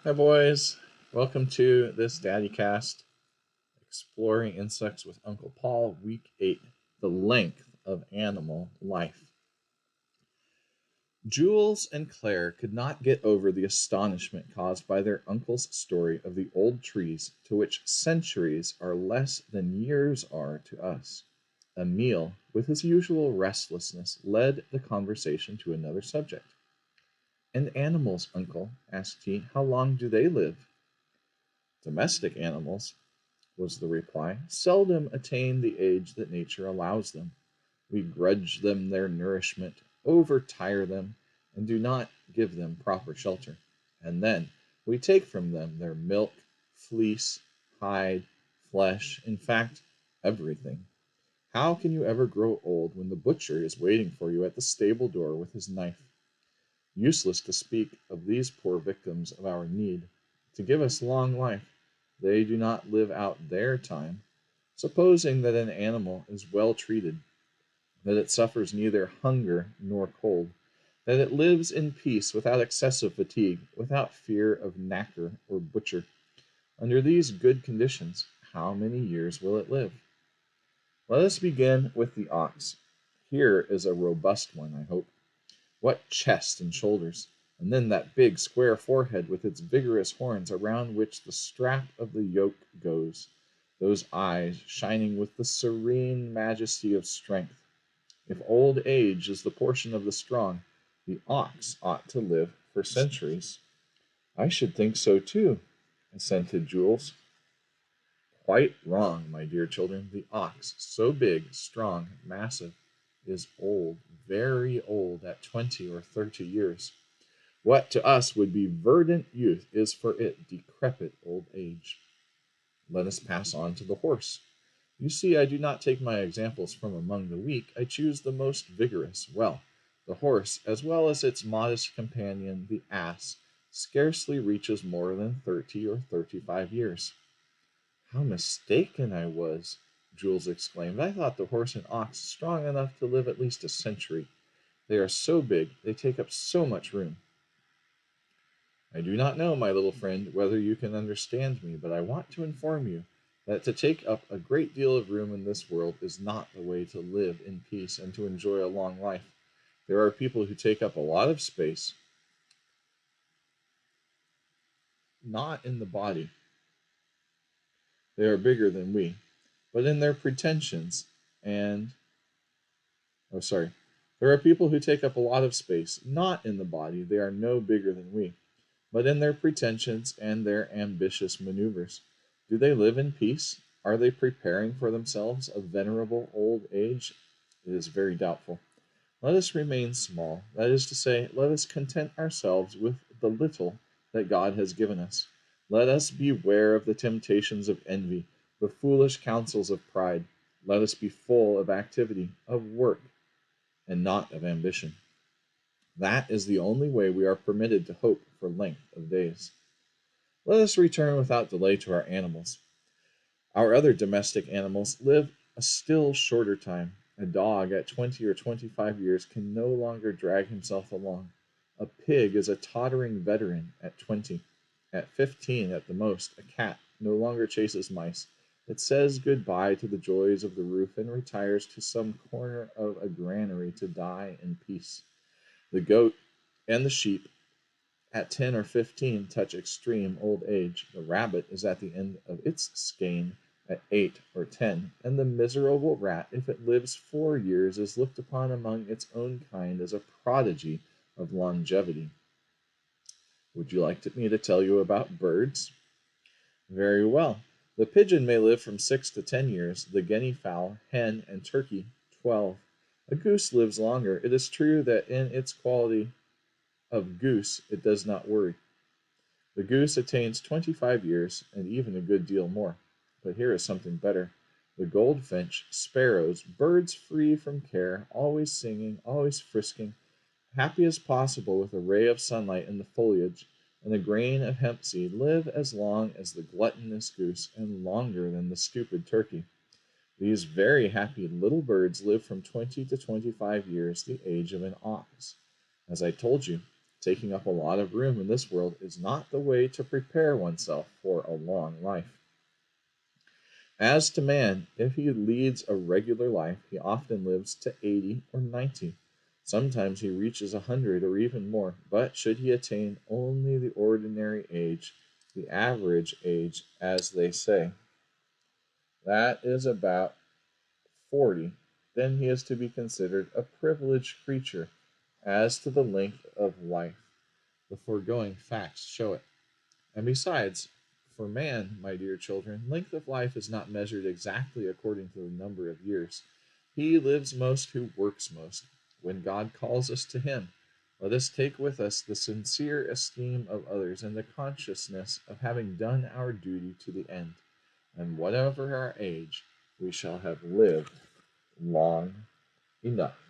Hi, boys. Welcome to this Daddy Cast, Exploring Insects with Uncle Paul, Week 8, The Length of Animal Life. Jules and Claire could not get over the astonishment caused by their uncle's story of the old trees to which centuries are less than years are to us. Emile, with his usual restlessness, led the conversation to another subject. And animals, uncle, asked he, how long do they live? Domestic animals, was the reply, seldom attain the age that nature allows them. We grudge them their nourishment, overtire them, and do not give them proper shelter. And then we take from them their milk, fleece, hide, flesh, in fact, everything. How can you ever grow old when the butcher is waiting for you at the stable door with his knife? Useless to speak of these poor victims of our need. To give us long life, they do not live out their time. Supposing that an animal is well treated, that it suffers neither hunger nor cold, that it lives in peace without excessive fatigue, without fear of knacker or butcher. Under these good conditions, how many years will it live? Let us begin with the ox. Here is a robust one, I hope. What chest and shoulders! And then that big square forehead with its vigorous horns around which the strap of the yoke goes. Those eyes shining with the serene majesty of strength. If old age is the portion of the strong, the ox ought to live for centuries. I should think so too, assented Jules. Quite wrong, my dear children. The ox, so big, strong, massive, is old, very old at 20 or 30 years. What to us would be verdant youth is for it decrepit old age. Let us pass on to the horse. You see, I do not take my examples from among the weak, I choose the most vigorous. Well, the horse, as well as its modest companion, the ass, scarcely reaches more than 30 or 35 years. How mistaken I was, Jules exclaimed. I thought the horse and ox strong enough to live at least a century. They are so big, they take up so much room. I do not know, my little friend, whether you can understand me, but I want to inform you that to take up a great deal of room in this world is not the way to live in peace and to enjoy a long life. There are people who take up a lot of space, not in the body. They are bigger than we, but in their pretensions and oh, sorry. There are people who take up a lot of space, not in the body. They are no bigger than we, but in their pretensions and their ambitious maneuvers. Do they live in peace? Are they preparing for themselves a venerable old age? It is very doubtful. Let us remain small. That is to say, let us content ourselves with the little that God has given us. Let us beware of the temptations of envy, the foolish counsels of pride. Let us be full of activity, of work, and not of ambition. That is the only way we are permitted to hope for length of days. Let us return without delay to our animals. Our other domestic animals live a still shorter time. A dog at 20 or 25 years can no longer drag himself along. A pig is a tottering veteran at 20. At 15 at the most, a cat no longer chases mice. It says good-bye to the joys of the roof and retires to some corner of a granary to die in peace. The goat and the sheep at 10 or 15 touch extreme old age. The rabbit is at the end of its skein at 8 or 10, and the miserable rat, if it lives 4 years, is looked upon among its own kind as a prodigy of longevity. Would you like me to tell you about birds? Very well. The pigeon may live from 6 to 10 years, the guinea fowl, hen, and turkey 12. A goose lives longer. It is true that in its quality of goose it does not worry. The goose attains 25 years, and even a good deal more. But here is something better. The goldfinch, sparrows, birds free from care, always singing, always frisking, happy as possible with a ray of sunlight in the foliage and a grain of hemp seed, live as long as the gluttonous goose and longer than the stupid turkey. These very happy little birds live from 20 to 25 years, the age of an ox. As I told you, Taking up a lot of room in this world is not the way to prepare oneself for a long life. As to man, if he leads a regular life, he often lives to 80 or 90. Sometimes he reaches 100 or even more, but should he attain only the ordinary age, the average age, as they say, that is about 40, then he is to be considered a privileged creature. As to the length of life, the foregoing facts show it. And besides, for man, my dear children, length of life is not measured exactly according to the number of years. He lives most who works most. When God calls us to him, let us take with us the sincere esteem of others and the consciousness of having done our duty to the end. And whatever our age, we shall have lived long enough.